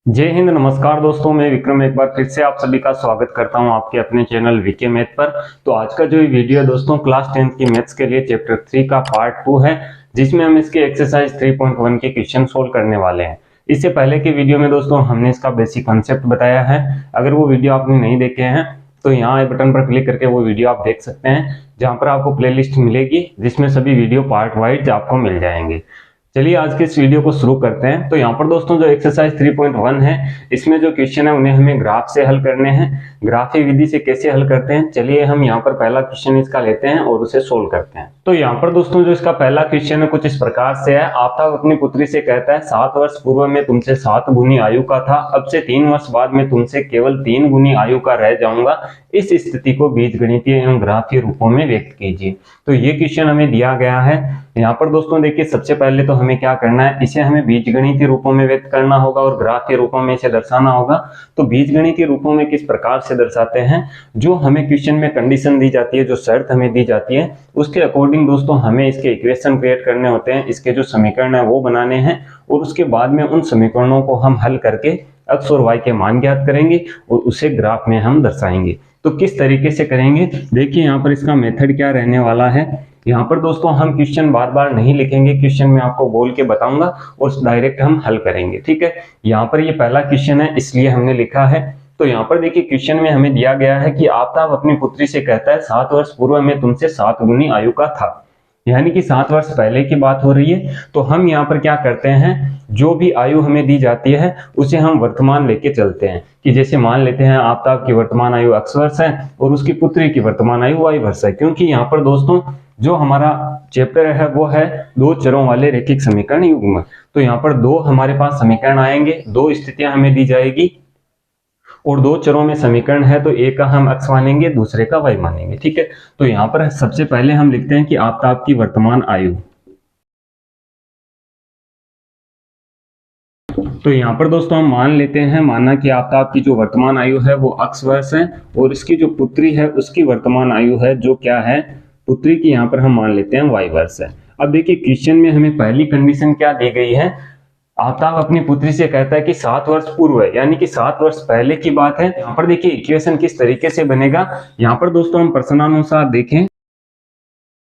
जय हिंद। नमस्कार दोस्तों, मैं विक्रम एक बार फिर से आप सभी का स्वागत करता हूं आपके अपने चैनल वीके मैथ पर। तो आज का जो वीडियो है दोस्तों, क्लास 10th की मैथ्स के लिए चैप्टर 3 का पार्ट 2 है, जिसमें हम इसके एक्सरसाइज 3.1 के क्वेश्चन सोल्व करने वाले हैं। इससे पहले के वीडियो में दोस्तों हमने इसका बेसिक कॉन्सेप्ट बताया है। अगर वो वीडियो आपने नहीं देखे हैं तो यहाँ आई बटन पर क्लिक करके वो वीडियो आप देख सकते हैं, जहाँ पर आपको प्लेलिस्ट मिलेगी जिसमें सभी वीडियो पार्ट वाइज आपको मिल जाएंगे। चलिए आज के इस वीडियो को शुरू करते हैं। तो यहाँ पर दोस्तों जो एक्सरसाइज 3.1 है, इसमें जो क्वेश्चन है उन्हें हमें ग्राफ से हल करने हैं। ग्राफी विधि से कैसे हल करते हैं, चलिए हम यहाँ पर पहला क्वेश्चन इसका लेते हैं और उसे सोल्व करते हैं। तो यहाँ पर दोस्तों जो इसका पहला क्वेश्चन है कुछ इस प्रकार से है। आफ्ताब अपनी पुत्री से कहता है 7 वर्ष पूर्व में तुमसे 7 गुनी आयु का था, अब से 3 वर्ष बाद में तुमसे केवल 3 गुनी आयु का रह जाऊंगा। इस स्थिति को बीजगणितीय एवं ग्राफीय रूपों में व्यक्त कीजिए। तो ये क्वेश्चन हमें दिया गया है। यहाँ पर दोस्तों देखिए, सबसे पहले तो हमें क्या करना है, इसे हमें बीजगणितीय रूपों में व्यक्त करना होगा और ग्राफीय रूपों में इसे दर्शाना होगा। तो बीजगणितीय रूपों में किस प्रकार से दर्शाते हैं, जो हमें क्वेश्चन में कंडीशन दी जाती है, जो शर्त हमें दी जाती है, उसके अकॉर्डिंग दोस्तों हमें इसके इक्वेशन क्रिएट करने होते हैं। इसके जो समीकरण है वो बनाने हैं और उसके बाद में उन समीकरणों को हम हल करके x और y के मान ज्ञात करेंगे और उसे ग्राफ में हम दर्शाएंगे। तो किस तरीके से करेंगे, देखिए यहाँ पर इसका मेथड क्या रहने वाला है। यहाँ पर दोस्तों हम क्वेश्चन बार बार नहीं लिखेंगे, क्वेश्चन में आपको बोल के बताऊंगा और डायरेक्ट हम हल करेंगे, ठीक है। यहाँ पर ये पहला क्वेश्चन है इसलिए हमने लिखा है। तो यहाँ पर देखिए क्वेश्चन में हमें दिया गया है कि आफ्ताब अपनी पुत्री से कहता है 7 वर्ष पूर्व में तुमसे 7 गुनी आयु का था, यानी कि 7 वर्ष पहले की बात हो रही है। तो हम यहाँ पर क्या करते हैं, जो भी आयु हमें दी जाती है उसे हम वर्तमान लेके चलते हैं। कि जैसे मान लेते हैं आफ्ताब की वर्तमान आयु x वर्ष है और उसकी पुत्री की वर्तमान आयु y वर्ष है, क्योंकि यहाँ पर दोस्तों जो हमारा चैप्टर है वो है दो चरों वाले रैखिक समीकरण युग्म। तो यहाँ पर दो हमारे पास समीकरण आएंगे, दो स्थितियां हमें दी जाएगी और दो चरों में समीकरण है, तो एक का हम x मानेंगे दूसरे का y मानेंगे, ठीक है। तो यहाँ पर सबसे पहले हम लिखते हैं कि आफ्ताब की वर्तमान आयु। तो यहाँ पर दोस्तों हम मान लेते हैं, माना कि आफ्ताब की जो वर्तमान आयु है वो x वर्ष है और इसकी जो पुत्री है उसकी वर्तमान आयु है जो क्या है, पुत्री की यहाँ पर हम मान लेते हैं y वर्ष है। अब देखिए क्वेश्चन में हमें पहली कंडीशन क्या दी गई है, आफ्ताब अपनी पुत्री से कहता है कि 7 वर्ष पूर्व है, यानी कि 7 वर्ष पहले की बात है। यहाँ पर देखिए इक्वेशन किस तरीके से बनेगा, यहाँ पर दोस्तों हम प्रश्नानुसार देखें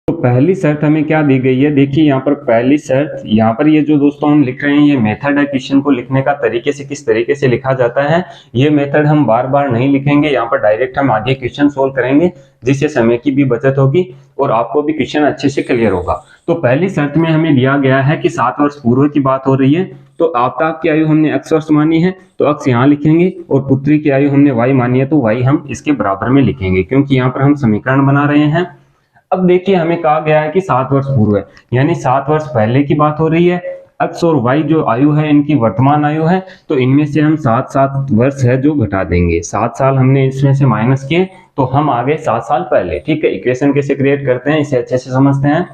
तो पहली शर्त हमें क्या दी गई है। देखिए यहाँ पर पहली शर्त, यहाँ पर ये जो दोस्तों हम लिख रहे हैं ये मेथड है क्वेश्चन को लिखने का, तरीके से किस तरीके से लिखा जाता है ये मेथड हम बार बार नहीं लिखेंगे। यहाँ पर डायरेक्ट हम आगे क्वेश्चन सोल्व करेंगे, जिससे समय की भी बचत होगी और आपको भी क्वेश्चन अच्छे से क्लियर होगा। तो पहली शर्त में हमें दिया गया है कि 7 वर्ष पूर्व की बात हो रही है। तो आफ्ताब की आयु हमने x वर्ष मानी है तो x यहाँ लिखेंगे और पुत्री की आयु हमने y मानी है तो y हम इसके बराबर में लिखेंगे, क्योंकि यहाँ पर हम समीकरण बना रहे हैं। अब देखिए हमें कहा गया है कि 7 वर्ष पूर्व है, यानी 7 वर्ष पहले की बात हो रही है। x और y जो आयु है इनकी वर्तमान आयु है, तो इनमें से हम 7 वर्ष है जो घटा देंगे। 7 साल हमने इसमें से माइनस किए तो हम आ गए 7 साल पहले, ठीक है। इक्वेशन कैसे क्रिएट करते हैं इसे अच्छे से समझते हैं।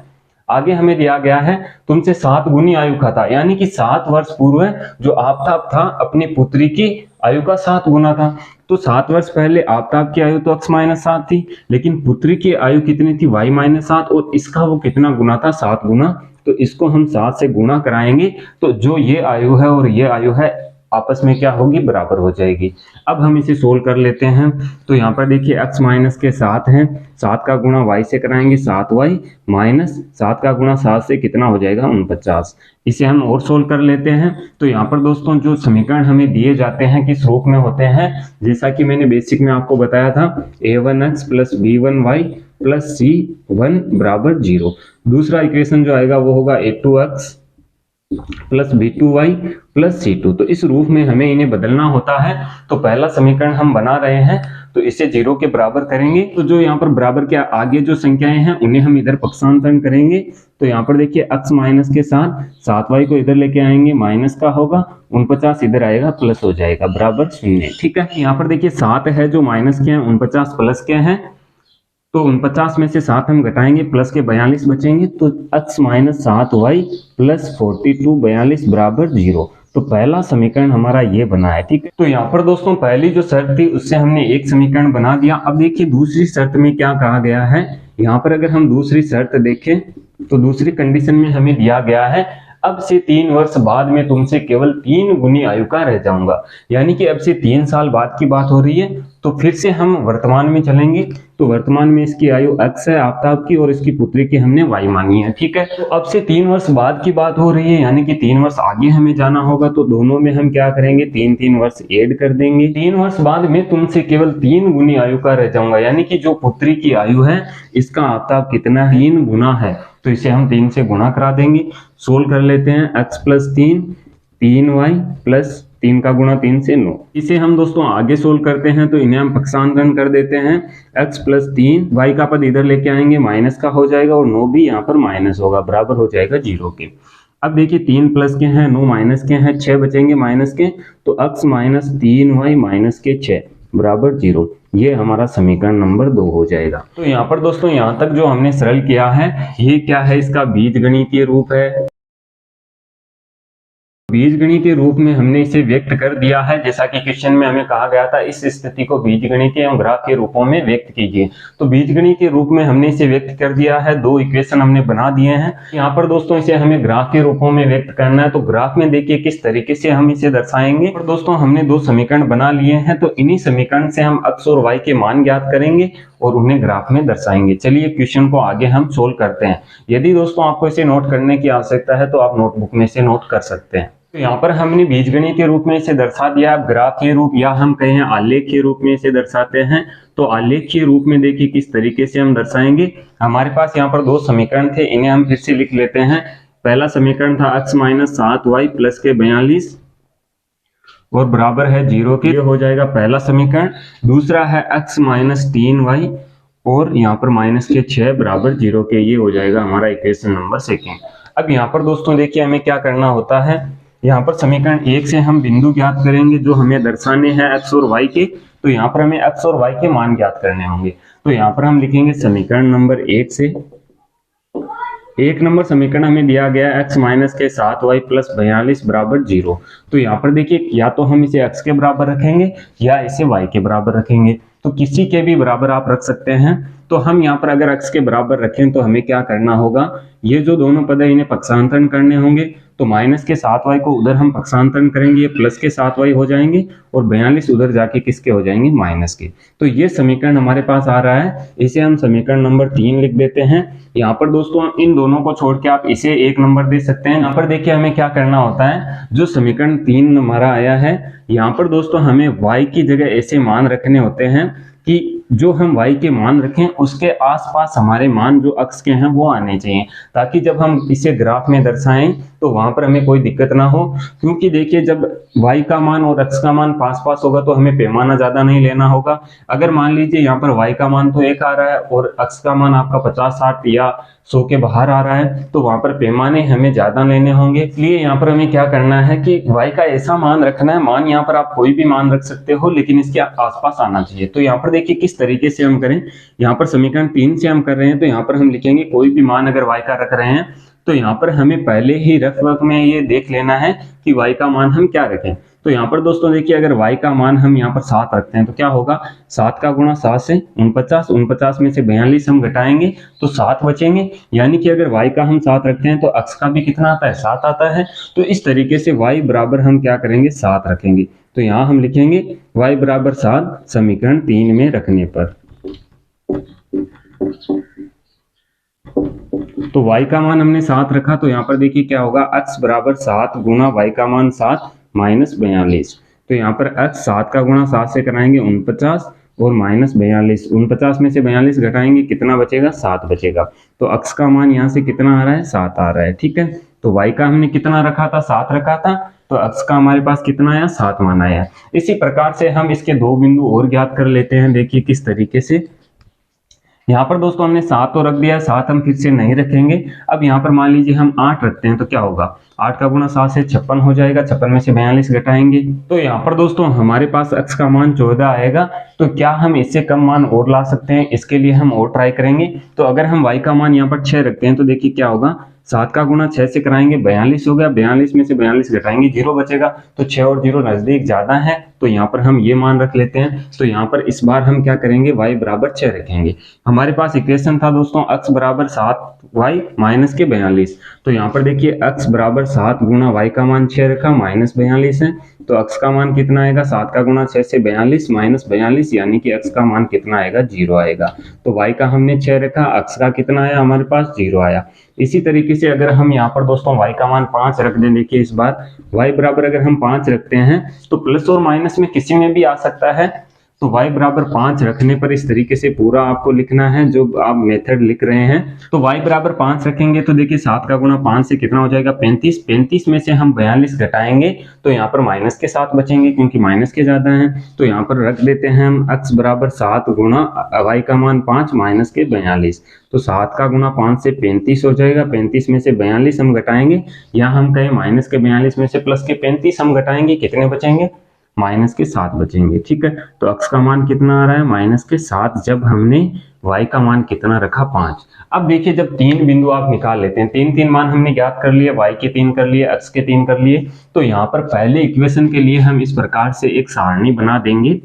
आगे हमें दिया गया है तुमसे 7 गुनी आयु का था, यानी कि 7 वर्ष पूर्व जो आफ्ताब था अपनी पुत्री की आयु का 7 गुना था। तो 7 वर्ष पहले आफ्ताब की आयु तो x माइनस 7 थी, लेकिन पुत्री की आयु कितनी थी y माइनस 7, और इसका वो कितना गुना था 7 गुना। तो इसको हम 7 से गुना कराएंगे तो जो ये आयु है और ये आयु है आपस में क्या होगी, बराबर हो जाएगी। अब हम इसे सोल्व कर लेते हैं। तो यहाँ पर देखिए x माइनस के 7 हैं, 7 का गुणा y से कराएंगे 7y माइनस 7 का गुणा 7 से कितना हो जाएगा 49। इसे हम और सोल्व कर लेते हैं। तो यहाँ पर दोस्तों जो समीकरण हमें दिए जाते हैं किस रूप में होते हैं, जैसा कि मैंने बेसिक में आपको बताया था, a1x plus b1y plus c1 बराबर 0। दूसरा इक्वेशन जो आएगा वो होगा a2x plus b2y plus c2। तो इस रूप में हमें इन्हें बदलना होता है। तो पहला समीकरण हम बना रहे हैं तो इसे 0 के बराबर करेंगे। तो जो यहाँ पर बराबर के आगे जो संख्याएं हैं उन्हें हम इधर पक्षांतरण करेंगे। तो यहाँ पर देखिए x माइनस के साथ 7y को इधर लेके आएंगे, माइनस का होगा 49 इधर आएगा प्लस हो जाएगा बराबर 0, ठीक है। यहाँ पर देखिए 7 है जो माइनस के हैं, 49 प्लस के हैं, तो 49 में से 7 हम घटाएंगे, प्लस के 42 बचेंगे। तो x माइनस 7y प्लस 42 42 बराबर 0। तो पहला समीकरण हमारा ये बना है, ठीक है। तो यहाँ पर दोस्तों पहली जो शर्त थी उससे हमने एक समीकरण बना दिया। अब देखिए दूसरी शर्त में क्या कहा गया है। यहाँ पर अगर हम दूसरी शर्त देखें तो दूसरी कंडीशन में हमें दिया गया है अब से 3 वर्ष बाद में तुमसे केवल 3 गुनी आयु का रह जाऊंगा। यानी कि अब से 3 साल बाद की बात हो रही है, तो फिर से हम वर्तमान में चलेंगे। तो वर्तमान में इसकी आयु x है आफताब की, और इसकी पुत्री की हमने y मानी है, ठीक है। तो अब से 3 वर्ष बाद की बात हो रही है, यानी कि 3 वर्ष आगे हमें जाना होगा। तो दोनों में हम क्या करेंगे, 3 वर्ष ऐड कर देंगे। 3 वर्ष बाद में तुमसे केवल 3 गुनी आयु का रह जाऊंगा, यानी कि जो पुत्री की आयु है इसका आफताब कितना, 3 गुना है। तो इसे हम 3 से गुणा करा देंगे। सोल्व कर लेते हैं, x प्लस 3y प्लस 3 का गुणा 3 से 9। इसे हम दोस्तों आगे सोल्व करते हैं, तो इन्हें हम पक्षांतरण कर देते हैं। x प्लस 3, y का पद इधर लेके आएंगे, माइनस का हो जाएगा, और 9 भी यहाँ पर माइनस होगा, बराबर हो जाएगा 0 के। अब देखिए 3 प्लस के हैं, 9 माइनस के हैं, 6 बचेंगे माइनस के, तो x माइनस 3y माइनस के 6 बराबर 0। ये हमारा समीकरण नंबर 2 हो जाएगा। तो यहाँ पर दोस्तों यहाँ तक जो हमने सरल किया है, ये क्या है, इसका बीजगणितीय रूप है। बीजगणितीय रूप में हमने इसे व्यक्त कर दिया है, जैसा कि क्वेश्चन में हमें कहा गया था इस स्थिति को बीजगणितीय एवं ग्राफीय रूपों में व्यक्त कीजिए। तो बीजगणितीय रूप में हमने इसे व्यक्त कर दिया है, 2 इक्वेशन हमने बना दिए हैं। यहाँ पर दोस्तों इसे हमें ग्राफीय रूपों में व्यक्त करना है। तो ग्राफ में देखिए किस तरीके से हम इसे दर्शाएंगे। और दोस्तों हमने 2 समीकरण बना लिए हैं, तो इन्हीं समीकरण से हम x और y के मान ज्ञात करेंगे और उन्हें ग्राफ में दर्शाएंगे। चलिए क्वेश्चन को आगे हम सोल्व करते हैं। यदि दोस्तों आपको इसे नोट करने की आवश्यकता है तो आप नोटबुक में इसे नोट कर सकते हैं। तो यहाँ पर हमने बीजगणितीय रूप में इसे दर्शा दिया। अब ग्राफीय रूप या हम कहें आलेखीय रूप में इसे दर्शाते हैं। तो आलेखीय रूप में देखिए किस तरीके से हम दर्शाएंगे। हमारे पास यहाँ पर 2 समीकरण थे, इन्हें हम फिर से लिख लेते हैं। पहला समीकरण था x माइनस 7y प्लस के 42 और बराबर है 0 के, ये हो जाएगा पहला समीकरण। दूसरा है x माइनस 3y और यहाँ पर माइनस के 6 बराबर 0 के, ये हो जाएगा हमारा इक्वेशन नंबर 2। अब यहाँ पर दोस्तों देखिए हमें क्या करना होता है। यहाँ पर समीकरण 1 से हम बिंदु ज्ञात करेंगे जो हमें दर्शाने हैं x और y के। तो यहाँ पर हमें x और y के मान ज्ञात करने होंगे। तो यहाँ पर हम लिखेंगे समीकरण नंबर 1 से। 1 नंबर समीकरण हमें दिया गया x माइनस के 7y प्लस 42 बराबर 0। तो यहाँ पर देखिए या तो हम इसे x के बराबर रखेंगे या इसे y के बराबर रखेंगे। तो किसी के भी बराबर आप रख सकते हैं। तो हम यहाँ पर अगर x के बराबर रखें तो हमें क्या करना होगा, ये जो दोनों पद है इन्हें पक्षांतरण करने होंगे। तो माइनस के 7y को उधर हम पक्षांतरण करेंगे, ये प्लस के 7y हो जाएंगे, और 42 उधर जाके किसके हो जाएंगे, माइनस के। तो ये समीकरण हमारे पास आ रहा है, इसे हम समीकरण नंबर 3 लिख देते हैं। यहाँ पर दोस्तों इन दोनों को छोड़ के आप इसे 1 नंबर दे सकते हैं। यहाँ पर देखिए हमें क्या करना होता है, जो समीकरण 3 हमारा आया है, यहाँ पर दोस्तों हमें y की जगह ऐसे मान रखने होते हैं कि जो हम y के मान रखें उसके आसपास हमारे मान जो x के हैं वो आने चाहिए, ताकि जब हम इसे ग्राफ में दर्शाएं तो वहां पर हमें कोई दिक्कत ना हो। क्योंकि देखिए जब y का मान और x का मान पास पास होगा तो हमें पैमाना ज्यादा नहीं लेना होगा। अगर मान लीजिए यहाँ पर y का मान तो 1 आ रहा है और x का मान आपका 50, 60 या 100 के बाहर आ रहा है, तो वहां पर पैमाने हमें ज्यादा लेने होंगे। इसलिए यहाँ पर हमें क्या करना है कि y का ऐसा मान रखना है, मान यहाँ पर आप कोई भी मान रख सकते हो लेकिन इसके आसपास आना चाहिए। तो यहाँ पर देखिए किस तरीके से हम करें। यहाँ पर समीकरण 3 से हम कर रहे हैं, तो यहाँ पर हम लिखेंगे कोई भी मान अगर y का रख रहे हैं तो यहाँ पर हमें पहले ही रफ वर्क में ये देख लेना है कि y का मान हम क्या रखें। तो यहाँ पर दोस्तों देखिए अगर y का मान हम यहाँ पर 7 रखते हैं तो क्या होगा, 7 का गुणा 7 से 49, 49 में से 42 हम घटाएंगे तो 7 बचेंगे। यानी कि अगर y का हम 7 रखते हैं तो x का भी कितना आता है, 7 आता है। तो इस तरीके से y बराबर हम क्या करेंगे, 7 रखेंगे। तो यहाँ हम लिखेंगे y बराबर 7 समीकरण 3 में रखने पर। तो y का मान हमने 7 रखा, तो यहाँ पर देखिए क्या होगा, x बराबर 7 गुना y का मान 7 माइनस 42। तो यहाँ पर x 7 का गुणा 7 से कराएंगे 49 और माइनस 42, 49 में से 42 घटाएंगे कितना बचेगा, 7 बचेगा। तो x का मान यहाँ से कितना आ रहा है, 7 आ रहा है, ठीक है। तो y का हमने कितना रखा था, 7 रखा था, तो x का हमारे पास कितना आया, 7 मान आया। इसी प्रकार से हम इसके 2 बिंदु और ज्ञात कर लेते हैं। देखिए किस तरीके से। यहाँ पर दोस्तों हमने 7 तो रख दिया, 7 हम फिर से नहीं रखेंगे। अब यहाँ पर मान लीजिए हम 8 रखते हैं तो क्या होगा, 8 का गुणा 7 से 56 हो जाएगा, 56 में से 42 घटाएंगे तो यहाँ पर दोस्तों हमारे पास x का मान 14 आएगा। तो क्या हम इससे कम मान और ला सकते हैं, इसके लिए हम और ट्राई करेंगे। तो अगर हम y का मान यहाँ पर 6 रखते हैं तो देखिए क्या होगा, 7 का गुणा 6 से कराएंगे 42 हो गया, 42 में से 42 घटाएंगे 0 बचेगा, तो 6 और 0 नजदीक ज्यादा है, तो यहाँ पर हम ये मान रख लेते हैं। तो यहाँ पर इस बार हम क्या करेंगे, y बराबर 6 रखेंगे। हमारे पास इक्वेशन था दोस्तों x बराबर 7y माइनस के 42, तो यहाँ पर देखिए x बराबर 7 गुणा y का मान 6 रखा माइनस 42 है, तो x का मान कितना आएगा, 7 का गुणा 6 से 42 माइनस 42, यानी कि x का मान कितना आएगा, 0 आएगा। तो y का हमने 6 रखा, x का कितना आया हमारे पास, 0 आया। इसी तरीके से अगर हम यहाँ पर दोस्तों y का मान 5 रख दें, देखिए इस बार y बराबर अगर हम 5 रखते हैं तो प्लस और माइनस में किसी में भी आ सकता है, तो y बराबर 5 रखने पर इस तरीके से पूरा आपको लिखना है जो आप मेथड लिख रहे हैं। तो y बराबर 5 रखेंगे तो देखिए 7 का गुणा 5 से कितना हो जाएगा, 35, 35 में से हम 42 घटाएंगे तो यहाँ पर माइनस के 7 बचेंगे क्योंकि माइनस के ज्यादा हैं, तो यहाँ पर रख देते हैं हम x बराबर 7 गुणा y का मान 5 माइनस के 42, तो 7 का गुणा 5 से 35 हो जाएगा, 35 में से 42 हम घटाएंगे, या हम कहें माइनस के 42 में से प्लस के 35 हम घटाएंगे, कितने बचेंगे, माइनस के 7 बचेंगे। ठीक है, तो x का मान कितना आ रहा है, माइनस के 7, जब हमने y का मान कितना रखा, 5। अब देखिए जब 3 बिंदु आप निकाल लेते हैं, 3 मान हमने ज्ञात कर लिए, y के 3 कर लिए, x के 3 कर लिए, तो यहाँ पर पहले इक्वेशन के लिए हम इस प्रकार से एक सारणी बना देंगे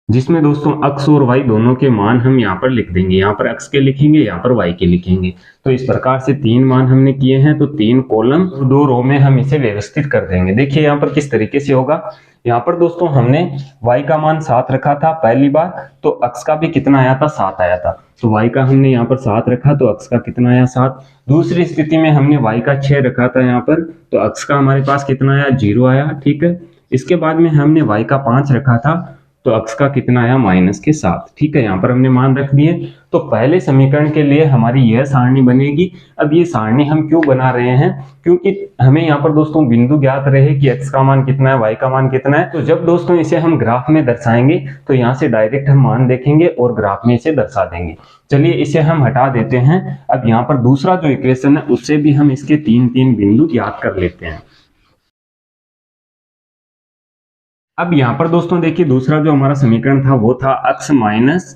जिसमें दोस्तों x और y दोनों के मान हम यहाँ पर लिख देंगे, यहाँ पर x के लिखेंगे, यहाँ पर y के लिखेंगे। तो इस प्रकार से 3 मान हमने किए हैं, तो 3 कॉलम और 2 रो में हम इसे व्यवस्थित कर देंगे। देखिए यहाँ पर किस तरीके से होगा, यहाँ पर दोस्तों हमने y का मान 7 रखा था पहली बार, तो x का भी कितना आया था, 7 आया था, तो y का हमने यहाँ पर 7 रखा तो x का कितना आया, 7। दूसरी स्थिति में हमने y का 6 रखा था यहाँ पर, तो x का हमारे पास कितना आया, 0 आया। ठीक है, इसके बाद में हमने y का 5 रखा था तो x का कितना आया, माइनस के 7। ठीक है, यहाँ पर हमने मान रख दिए। तो पहले समीकरण के लिए हमारी यह सारणी बनेगी। अब ये सारणी हम क्यों बना रहे हैं, क्योंकि हमें यहाँ पर दोस्तों बिंदु ज्ञात रहे कि x का मान कितना है, y का मान कितना है। तो जब दोस्तों इसे हम ग्राफ में दर्शाएंगे तो यहाँ से डायरेक्ट हम मान देखेंगे और ग्राफ में इसे दर्शा देंगे। चलिए इसे हम हटा देते हैं। अब यहाँ पर दूसरा जो इक्वेशन है उससे भी हम इसके 3 बिंदु ज्ञात कर लेते हैं। अब यहाँ पर दोस्तों देखिए दूसरा जो हमारा समीकरण था वो था x माइनस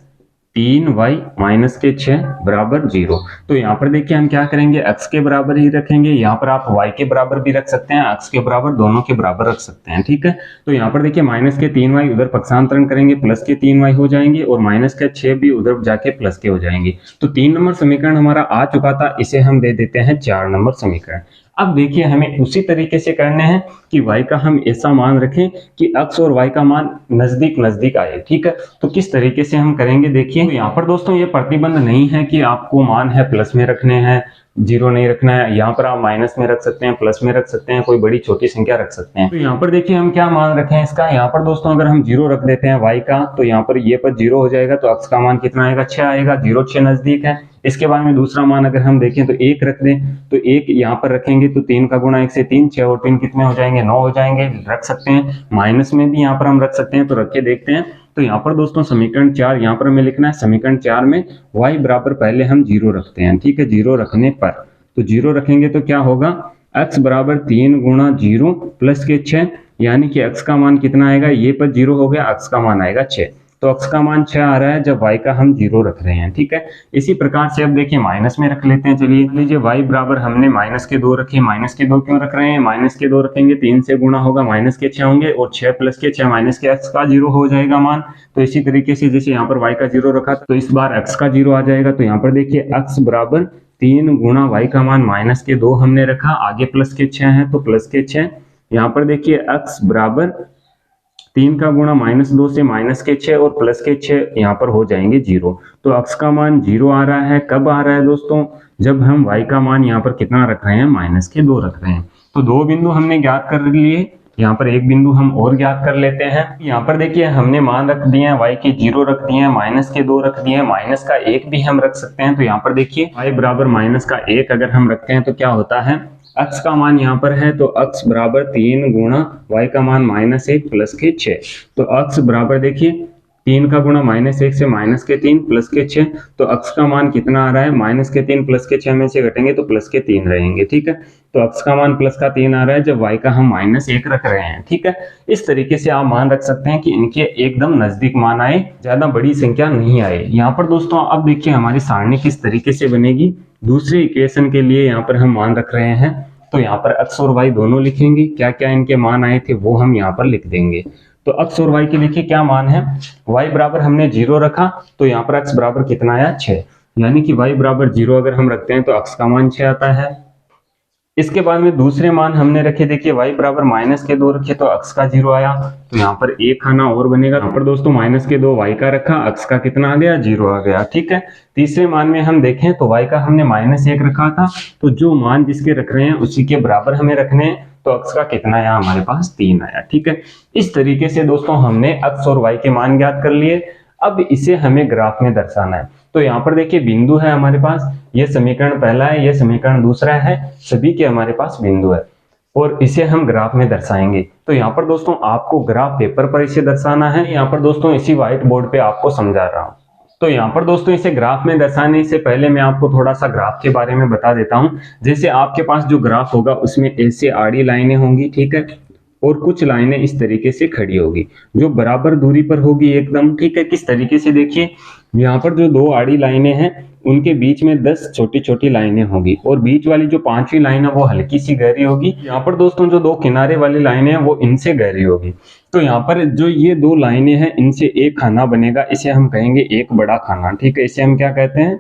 3y माइनस के 6 बराबर 0। तो यहाँ पर देखिए हम क्या करेंगे, x के बराबर ही रखेंगे, यहाँ पर आप y के बराबर भी रख सकते हैं, x के बराबर, दोनों के बराबर रख सकते हैं। ठीक है, तो यहाँ पर देखिए माइनस के 3y उधर पक्षांतरण करेंगे, प्लस के 3y हो जाएंगे, और माइनस के 6 भी उधर जाके प्लस के हो जाएंगे। तो 3 नंबर समीकरण हमारा आ चुका था, इसे हम दे देते हैं 4 नंबर समीकरण। अब देखिए हमें उसी तरीके से करने हैं कि y का हम ऐसा मान रखें कि x और y का मान नजदीक नजदीक आए। ठीक है, तो किस तरीके से हम करेंगे, देखिए तो यहाँ पर दोस्तों ये प्रतिबंध नहीं है कि आपको मान है प्लस में रखने हैं, 0 नहीं रखना है। यहाँ पर आप माइनस में रख सकते हैं, प्लस में रख सकते हैं, कोई बड़ी छोटी संख्या रख सकते हैं। तो यहाँ पर देखिए हम क्या मान रखे हैं इसका, यहाँ पर दोस्तों अगर हम 0 रख देते हैं y का, तो यहाँ पर ये पर 0 हो जाएगा, तो x का मान कितना आएगा, 6 आएगा, 0 6 नजदीक है। इसके बाद में दूसरा मान अगर हम देखें तो 1 रख दें, तो 1 यहाँ पर रखेंगे तो 3 का गुणा 1 से 3, 6 और 3 कितने हो जाएंगे, 9 हो जाएंगे, रख सकते हैं। माइनस में भी यहाँ पर हम रख सकते हैं, तो रख के देखते हैं। तो यहाँ पर दोस्तों समीकरण 4 यहाँ पर हमें लिखना है, समीकरण 4 में y बराबर पहले हम 0 रखते हैं। ठीक है, 0 रखने पर, तो 0 रखेंगे तो क्या होगा, x बराबर 3 गुणा 0 प्लस के 6, यानी कि x का मान कितना आएगा, ये पर 0 हो गया, x का मान आएगा 6, तो x का मान 6 आ रहा है जब y का हम 0 रख रहे हैं। ठीक है, इसी प्रकार से अब देखिए माइनस में रख लेते हैं। चलिए लीजिए y बराबर हमने माइनस के 2 रखे, माइनस के 2 क्यों रख रहे हैं, माइनस के 2 रखेंगे 3 से गुणा होगा, माइनस के 6 होंगे, और 6 प्लस के 6 माइनस के x का 0 हो जाएगा मान। तो इसी तरीके से जैसे यहाँ पर y का 0 रखा था, तो इस बार x का 0 आ जाएगा। तो यहाँ पर देखिए x बराबर 3 गुणा y का मान माइनस के 2 हमने रखा, आगे प्लस के 6 है तो प्लस के 6। यहाँ पर देखिए x बराबर 3 का गुणा माइनस 2 से माइनस के 6 और प्लस के 6 यहाँ पर हो जाएंगे 0। तो x का मान 0 आ रहा है, कब आ रहा है दोस्तों, जब हम y का मान यहाँ पर कितना रख रहे हैं, माइनस के 2 रख रहे हैं। तो 2 बिंदु हमने ज्ञात कर लिए, यहाँ पर एक बिंदु हम और ज्ञात कर लेते हैं। यहाँ पर देखिए हमने मान रख दिए हैं, y के 0 रख दिए हैं, माइनस के 2 रख दिए हैं, माइनस का 1 भी हम रख सकते हैं। तो यहाँ पर देखिए y बराबर माइनस का 1 अगर हम रखते हैं तो क्या होता है, x का मान यहाँ पर है तो x बराबर 3 गुणा y का मान माइनस 1 प्लस के 6। तो x बराबर देखिए 3 का गुणा माइनस 1 से माइनस के 3 प्लस के 6, तो x का मान कितना आ रहा है, माइनस के 3 प्लस के 6 में से घटेंगे तो प्लस के 3 रहेंगे। ठीक है, तो x का मान प्लस का 3 आ रहा है जब y का हम माइनस 1 रख रहे हैं। ठीक है, इस तरीके से आप मान रख सकते हैं कि इनके एकदम नजदीक मान आए, ज्यादा बड़ी संख्या नहीं आए। यहाँ पर दोस्तों अब देखिए हमारी सारणी किस तरीके से बनेगी, दूसरी इक्वेशन के लिए यहाँ पर हम मान रख रहे हैं, तो यहाँ पर x और y दोनों लिखेंगे, क्या क्या इनके मान आए थे वो हम यहाँ पर लिख देंगे। तो x और y के देखिए क्या मान है, y बराबर हमने 0 रखा, तो यहाँ पर x बराबर कितना आया 6, यानी कि y बराबर 0 अगर हम रखते हैं तो x का मान 6 आता है। इसके बाद में दूसरे मान हमने रखे, देखिए y बराबर -2 रखे तो x का 0 आया, तो यहाँ पर एक खाना और बनेगा। यहाँ पर दोस्तों -2 y का रखा, x का कितना आ गया 0 आ गया, ठीक है। तीसरे मान में हम देखें तो y का हमने -1 रखा था, तो जो मान जिसके रख रहे हैं उसी के बराबर हमें रखने हैं, तो x का कितना आया हमारे पास 3 आया, ठीक है। इस तरीके से दोस्तों हमने x और y के मान ज्ञात कर लिए। अब इसे हमें ग्राफ में दर्शाना है, तो यहाँ पर देखिए बिंदु है हमारे पास, ये समीकरण पहला है, ये समीकरण दूसरा है, सभी के हमारे पास बिंदु है और इसे हम ग्राफ में दर्शाएंगे। तो यहाँ पर दोस्तों आपको ग्राफ पेपर पर इसे दर्शाना है, यहाँ पर दोस्तों इसी व्हाइट बोर्ड पे आपको समझा रहा हूँ। तो यहाँ पर दोस्तों इसे ग्राफ में दर्शाने से पहले मैं आपको थोड़ा सा ग्राफ के बारे में बता देता हूँ। जैसे आपके पास जो ग्राफ होगा उसमें ऐसे आड़ी लाइनें होंगी, ठीक है, और कुछ लाइनें इस तरीके से खड़ी होगी जो बराबर दूरी पर होगी एकदम, ठीक है। किस तरीके से, देखिए यहाँ पर जो दो आड़ी लाइनें हैं उनके बीच में 10 छोटी छोटी लाइनें होगी और बीच वाली जो पांचवी लाइन है वो हल्की सी गहरी होगी। यहाँ पर दोस्तों जो दो किनारे वाली लाइनें हैं वो इनसे गहरी होगी। तो यहाँ पर जो ये दो लाइनें हैं इनसे एक खाना बनेगा, इसे हम कहेंगे एक बड़ा खाना, ठीक है। इसे हम क्या कहते हैं,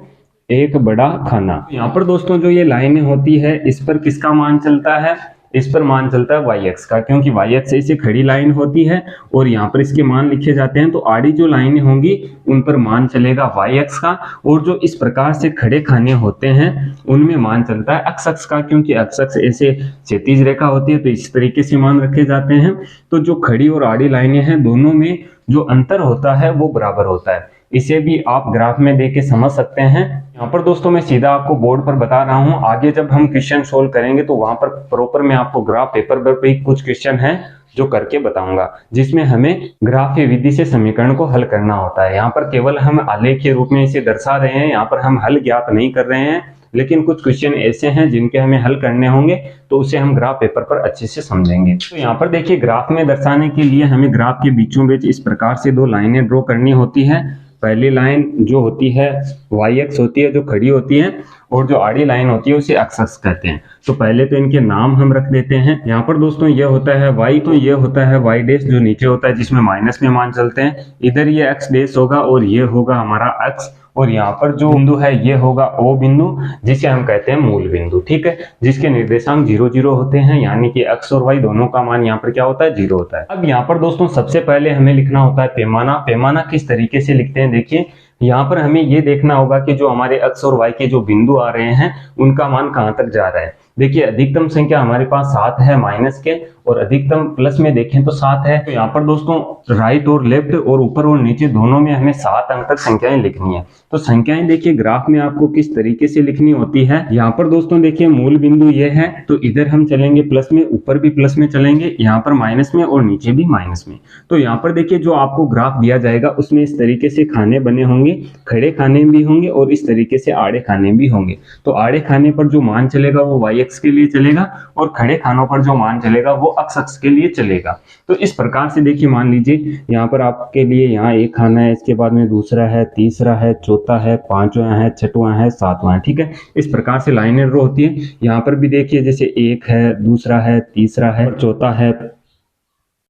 एक बड़ा खाना। यहाँ पर दोस्तों जो ये लाइनें होती है इस पर किसका मान चलता है, इस पर मान चलता है y अक्ष का, क्योंकि y अक्ष से खड़ी लाइन होती है और यहाँ पर इसके मान लिखे जाते हैं। तो आड़ी जो लाइनें होंगी उन पर मान चलेगा y अक्ष का, और जो इस प्रकार से खड़े खाने होते हैं उनमें मान चलता है x अक्ष का, क्योंकि x अक्ष ऐसे क्षैतिज रेखा होती है तो इस तरीके से मान रखे जाते हैं। तो जो खड़ी और आड़ी लाइनें हैं दोनों में जो अंतर होता है वो बराबर होता है। इसे भी आप ग्राफ में देख के समझ सकते हैं। यहाँ पर दोस्तों मैं सीधा आपको बोर्ड पर बता रहा हूँ, आगे जब हम क्वेश्चन सोल्व करेंगे तो वहां पर प्रॉपर मैं आपको ग्राफ पेपर पर भी कुछ क्वेश्चन है जो करके बताऊंगा जिसमें हमें ग्राफीय विधि से समीकरण को हल करना होता है। यहाँ पर केवल हम आलेख के रूप में इसे दर्शा रहे हैं, यहाँ पर हम हल ज्ञात नहीं कर रहे हैं, लेकिन कुछ क्वेश्चन ऐसे हैं जिनके हमें हल करने होंगे तो उसे हम ग्राफ पेपर पर अच्छे से समझेंगे। तो यहाँ पर देखिए ग्राफ में दर्शाने के लिए हमें ग्राफ के बीचों बीच इस प्रकार से दो लाइनें ड्रॉ करनी होती है। पहली लाइन जो होती है y अक्ष होती है जो खड़ी होती है, और जो आड़ी लाइन होती है उसे x अक्ष कहते हैं। तो पहले तो इनके नाम हम रख देते हैं। यहाँ पर दोस्तों ये होता है y, तो ये होता है y डैश जो नीचे होता है जिसमें माइनस में मान चलते हैं। इधर ये x डैश होगा और ये होगा हमारा x, और यहाँ पर जो बिंदु है ये होगा O बिंदु जिसे हम कहते हैं मूल बिंदु, ठीक है, जिसके निर्देशांक 0 0 होते हैं, यानी कि x और y दोनों का मान यहाँ पर क्या होता है 0 होता है। अब यहाँ पर दोस्तों सबसे पहले हमें लिखना होता है पैमाना। पैमाना किस तरीके से लिखते हैं, देखिए यहाँ पर हमें ये देखना होगा कि जो हमारे x और y के जो बिंदु आ रहे हैं उनका मान कहाँ तक जा रहा है। देखिए अधिकतम संख्या हमारे पास 7 है माइनस के, और अधिकतम प्लस में देखें तो 7 है। तो यहाँ पर दोस्तों राइट और लेफ्ट और ऊपर और नीचे दोनों में हमें 7 अंक तक संख्याएं लिखनी है। तो संख्याएं देखिए ग्राफ में आपको किस तरीके से लिखनी होती है। यहाँ पर दोस्तों देखिए मूल बिंदु ये है, तो इधर हम चलेंगे प्लस में, ऊपर भी प्लस में चलेंगे, यहाँ पर माइनस में और नीचे भी माइनस में। तो यहाँ पर देखिए जो आपको ग्राफ दिया जाएगा उसमें इस तरीके से खाने बने होंगे, खड़े खाने भी होंगे और इस तरीके से आड़े खाने भी होंगे। तो आड़े खाने पर जो मान चलेगा वो y अक्ष के लिए चलेगा और खड़े खानों पर जो मान चलेगा वो x अक्ष के लिए चलेगा। तो इस प्रकार से देखिए मान लीजिए यहाँ पर आपके लिए यहाँ एक खाना है, इसके बाद में दूसरा है, तीसरा है, चौथा है, पांचवा है, छठवां है, सातवां है, ठीक है। इस प्रकार से लाइनें ड्रॉ होती है। यहाँ पर भी देखिए जैसे एक है, दूसरा है, तीसरा है, चौथा है,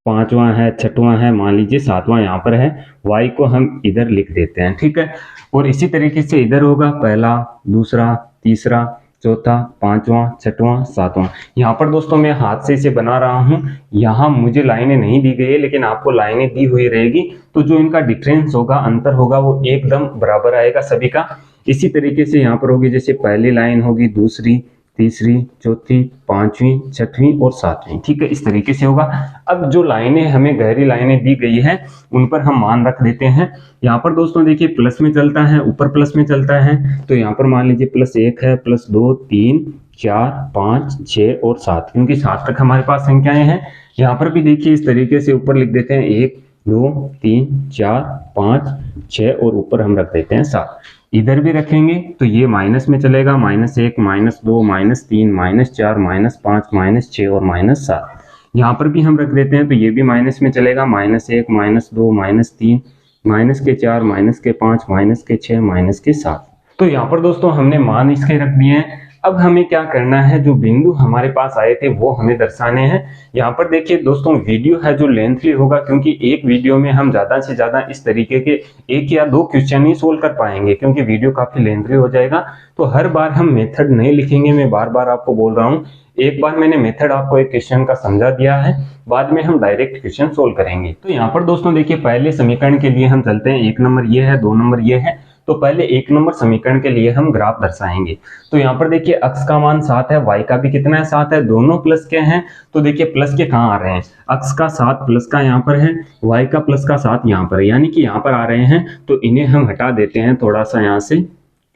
पांचवा है, छठवां है, मान लीजिए सातवां यहाँ पर है। y को हम इधर लिख देते हैं, ठीक है। और इसी तरीके से इधर होगा पहला, दूसरा, तीसरा, चौथा, पांचवा, छठवां, सातवां। यहाँ पर दोस्तों मैं हाथ से इसे बना रहा हूँ, यहाँ मुझे लाइनें नहीं दी गई है लेकिन आपको लाइनें दी हुई रहेगी। तो जो इनका डिफरेंस होगा, अंतर होगा, वो एकदम बराबर आएगा सभी का। इसी तरीके से यहाँ पर होगी जैसे पहली लाइन होगी, दूसरी, तीसरी, चौथी, पांचवी, छठवीं और सातवीं, ठीक है, इस तरीके से होगा। अब जो लाइनें हमें गहरी लाइनें दी गई है उन पर हम मान रख देते हैं। यहाँ पर दोस्तों देखिए प्लस में चलता है, ऊपर प्लस में चलता है, तो यहाँ पर मान लीजिए +1 है, +2, 3, 4, 5, 6 और 7, क्योंकि 7 तक हमारे पास संख्याएं हैं। यहाँ पर भी देखिए इस तरीके से ऊपर लिख देते हैं 1, 2, 3, 4, 5, 6 और ऊपर हम रख देते हैं 7। इधर भी रखेंगे तो ये माइनस में चलेगा, -1, -2, -3, -4, -5, -6 और -7। यहाँ पर भी हम रख देते हैं तो ये भी माइनस में चलेगा, -1, -2, -3, -4, -5, -6, -7। तो यहाँ पर दोस्तों हमने मान इसके रख दिए हैं। अब हमें क्या करना है, जो बिंदु हमारे पास आए थे वो हमें दर्शाने हैं। यहाँ पर देखिए दोस्तों, वीडियो है जो लेंथली होगा, क्योंकि एक वीडियो में हम ज्यादा से ज्यादा इस तरीके के 1 या 2 क्वेश्चन ही सोल्व कर पाएंगे, क्योंकि वीडियो काफी लेंथली हो जाएगा। तो हर बार हम मेथड नहीं लिखेंगे, मैं बार बार आपको बोल रहा हूँ। एक बार मैंने मेथड आपको एक क्वेश्चन का समझा दिया है, बाद में हम डायरेक्ट क्वेश्चन सोल्व करेंगे। तो यहाँ पर दोस्तों देखिए, पहले समीकरण के लिए हम चलते हैं। 1 नंबर ये है, 2 नंबर ये है। तो पहले 1 नंबर समीकरण के लिए हम ग्राफ दर्शाएंगे। तो यहाँ पर देखिए, अक्स का मान 7 है, वाई का भी कितना है, 7 है, दोनों प्लस के हैं। तो देखिए प्लस के कहाँ आ रहे हैं, अक्स का 7 प्लस का यहाँ पर है, वाई का प्लस का 7 यहाँ पर है, यानी कि यहाँ पर आ रहे हैं। तो इन्हें हम हटा देते हैं थोड़ा सा यहाँ से,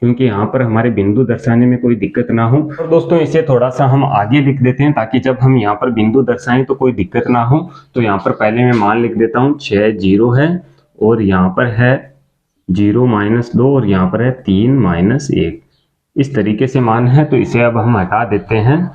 क्योंकि यहाँ पर हमारे बिंदु दर्शाने में कोई दिक्कत ना हो। और दोस्तों इसे थोड़ा सा हम आगे लिख देते हैं, ताकि जब हम यहाँ पर बिंदु दर्शाएं तो कोई दिक्कत ना हो। तो यहाँ पर पहले मैं मान लिख देता हूँ, 6 0 है, और यहाँ पर है 0 -2, और यहाँ पर है 3 -1। इस तरीके से मान है। तो इसे अब हम हटा देते हैं,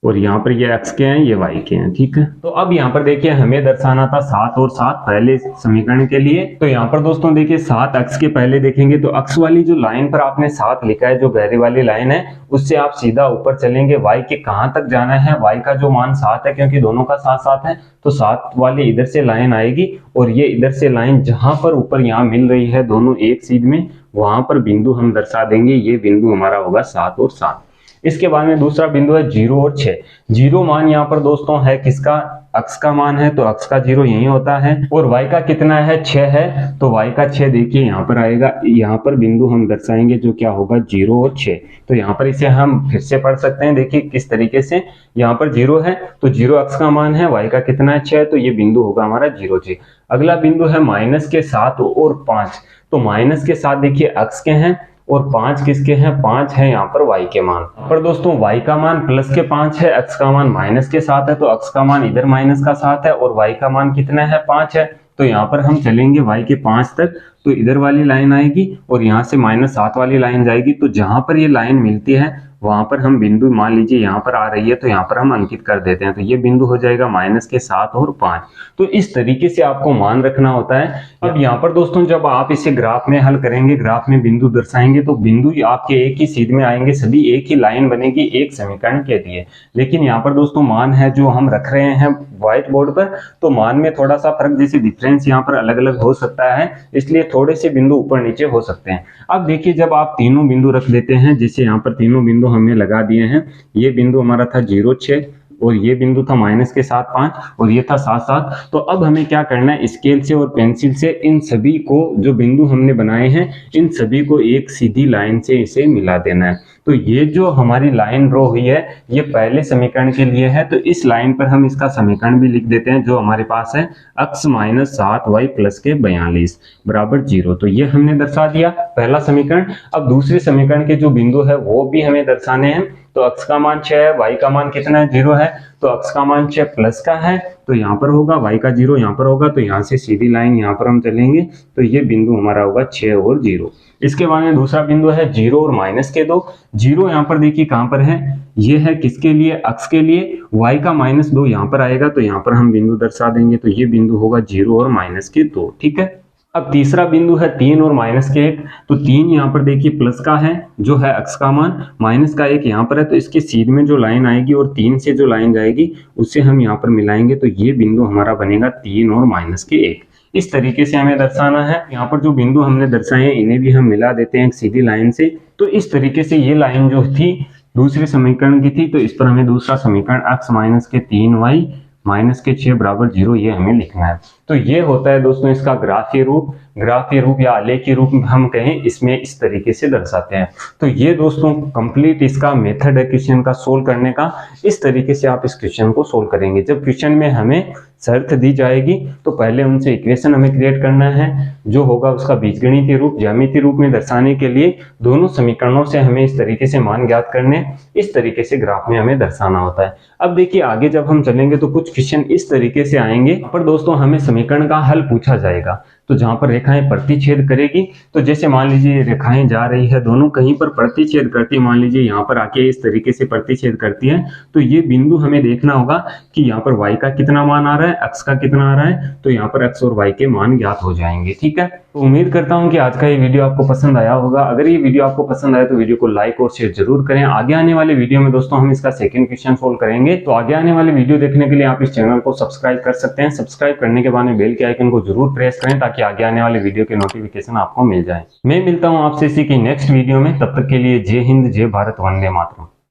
और यहाँ पर ये x के हैं, ये y के हैं, ठीक है। तो अब यहाँ पर देखिए, हमें दर्शाना था 7 और 7 पहले समीकरण के लिए। तो यहाँ पर दोस्तों देखिए, 7 अक्स के पहले देखेंगे तो अक्स वाली जो लाइन पर आपने 7 लिखा है, जो गहरी वाली लाइन है, उससे आप सीधा ऊपर चलेंगे। y के कहाँ तक जाना है, y का जो मान 7 है, क्योंकि दोनों का 7 7 है, तो 7 वाली इधर से लाइन आएगी, और ये इधर से लाइन जहां पर ऊपर यहाँ मिल रही है दोनों एक सीध में, वहां पर बिंदु हम दर्शा देंगे। ये बिंदु हमारा होगा 7 और 7। इसके बाद में दूसरा बिंदु है 0 और 6। 0 मान यहाँ पर दोस्तों है किसका, अक्स का मान है, तो अक्स का 0 यही होता है। और y का कितना है, 6 है, तो y का 6 देखिए यहाँ पर आएगा। यहाँ पर बिंदु हम दर्शाएंगे, जो क्या होगा 0 और 6। तो यहाँ पर इसे हम फिर से पढ़ सकते हैं, देखिए किस तरीके से। यहाँ पर 0 है, तो 0 अक्स का मान है, y का कितना है 6, तो ये बिंदु होगा हमारा 0 6। अगला बिंदु है माइनस के 7 और 5। तो माइनस के 7 देखिए अक्स के हैं, और 5 किसके हैं, 5 है यहाँ पर y के मान। पर दोस्तों y का मान प्लस के 5 है, x का मान माइनस के 7 है, तो x का मान इधर माइनस का 7 है, और y का मान कितना है, 5 है। तो यहाँ पर हम चलेंगे y के 5 तक, तो इधर वाली लाइन आएगी, और यहाँ से -7 वाली लाइन जाएगी। तो जहां पर ये लाइन मिलती है वहां पर हम बिंदु, मान लीजिए यहाँ पर आ रही है, तो यहाँ पर हम अंकित कर देते हैं। तो ये बिंदु हो जाएगा माइनस के 7 और 5। तो इस तरीके से आपको मान रखना होता है। अब यहाँ पर दोस्तों, जब आप इसे ग्राफ में हल करेंगे, ग्राफ में बिंदु दर्शाएंगे, तो बिंदु आपके एक ही सीध में आएंगे, सभी एक ही लाइन बनेगी एक समीकरण के लिए। लेकिन यहाँ पर दोस्तों मान है जो हम रख रहे हैं व्हाइट बोर्ड पर, तो मान में थोड़ा सा फर्क, जैसे डिफरेंस यहाँ पर अलग अलग हो सकता है, इसलिए थोड़े से बिंदु ऊपर नीचे हो सकते हैं। अब देखिए, जब आप तीनों बिंदु रख देते हैं, जैसे यहाँ पर तीनों बिंदु हमने लगा दिए हैं। ये बिंदु हमारा था 0 6, और ये बिंदु था माइनस के 7 5, और ये था 7 7। तो अब हमें क्या करना है, स्केल से और पेंसिल से इन सभी को, जो बिंदु हमने बनाए हैं, इन सभी को एक सीधी लाइन से इसे मिला देना है। तो ये जो हमारी लाइन ड्रॉ हुई है, ये पहले समीकरण के लिए है। तो इस लाइन पर हम इसका समीकरण भी लिख देते हैं, जो हमारे पास है x -7 y + के 42 बराबर 0। तो ये हमने दर्शा दिया पहला समीकरण। अब दूसरे समीकरण के जो बिंदु है वो भी हमें दर्शाने हैं। तो x का मान 6 है, y का मान कितना है, 0 है, तो x का मान 6 प्लस का है, तो यहाँ पर होगा, y का 0 यहाँ पर होगा, तो यहाँ से सीधी लाइन यहाँ पर हम चलेंगे। तो ये बिंदु हमारा होगा 6 और 0। इसके बाद में दूसरा बिंदु है 0 और -2। 0 यहाँ पर देखिए कहाँ पर है, ये है किसके लिए, अक्स के लिए। y का -2 यहाँ पर आएगा, तो यहाँ पर हम बिंदु दर्शा देंगे। तो ये बिंदु होगा 0 और -2, ठीक है। अब तीसरा बिंदु है 3 और -1। तो 3 यहाँ पर देखिए प्लस का है, जो है अक्स का मान, माइनस का 1 यहाँ पर है, तो इसके सीध में जो लाइन आएगी और 3 से जो लाइन जाएगी उससे हम यहाँ पर मिलाएंगे। तो ये बिंदु हमारा बनेगा 3 और -1। इस तरीके से हमें दर्शाना है। यहाँ पर जो बिंदु हमने दर्शाए हैं, इन्हें भी हम मिला देते हैं एक सीधी लाइन से। तो इस तरीके से ये लाइन जो थी दूसरे समीकरण की थी, तो इस पर हमें दूसरा समीकरण x -3y -6 = 0 ये हमें लिखना है। तो ये होता है दोस्तों इसका ग्राफीय रूप। ग्राफीय रूप या आलेखीय रूप हम कहें, इसमें इस तरीके से दर्शाते हैं। तो ये दोस्तों कंप्लीट इसका मेथड है क्वेश्चन का सोल्व करने का। इस तरीके से आप इस क्वेश्चन को सोल्व करेंगे। जब क्वेश्चन में हमें शर्त दी जाएगी, तो पहले उनसे इक्वेशन हमें क्रिएट करना है, जो होगा उसका बीजगणितीय रूप, ज्यामितीय रूप में दर्शाने के लिए दोनों समीकरणों से हमें इस तरीके से मान ज्ञात करने, इस तरीके से ग्राफ में हमें दर्शाना होता है। अब देखिए आगे जब हम चलेंगे तो कुछ क्वेश्चन इस तरीके से आएंगे, पर दोस्तों हमें समीकरण का हल पूछा जाएगा। तो जहां पर रेखाएं प्रतिच्छेद करेगी, तो जैसे मान लीजिए रेखाएं जा रही है, दोनों कहीं पर प्रतिच्छेद करती है, मान लीजिए यहाँ पर आके इस तरीके से प्रतिच्छेद करती है, तो ये बिंदु हमें देखना होगा कि यहाँ पर y का कितना मान आ रहा है, x का कितना आ रहा है। तो यहाँ पर x और y के मान ज्ञात हो जाएंगे, ठीक है। तो उम्मीद करता हूं कि आज का ये वीडियो आपको पसंद आया होगा। अगर ये वीडियो आपको पसंद आए तो वीडियो को लाइक और शेयर जरूर करें। आगे आने वाले वीडियो में दोस्तों हम इसका सेकंड क्वेश्चन सोल्व करेंगे। तो आगे आने वाले वीडियो देखने के लिए आप इस चैनल को सब्सक्राइब कर सकते हैं। सब्सक्राइब करने के बाद में बेल के आइकन को जरूर प्रेस करें ताकि आगे आने वाले वीडियो के नोटिफिकेशन आपको मिल जाए। मैं मिलता हूँ आपसे इसी की नेक्स्ट वीडियो में। तब तक के लिए जय हिंद, जय भारत, वंदे मातरम।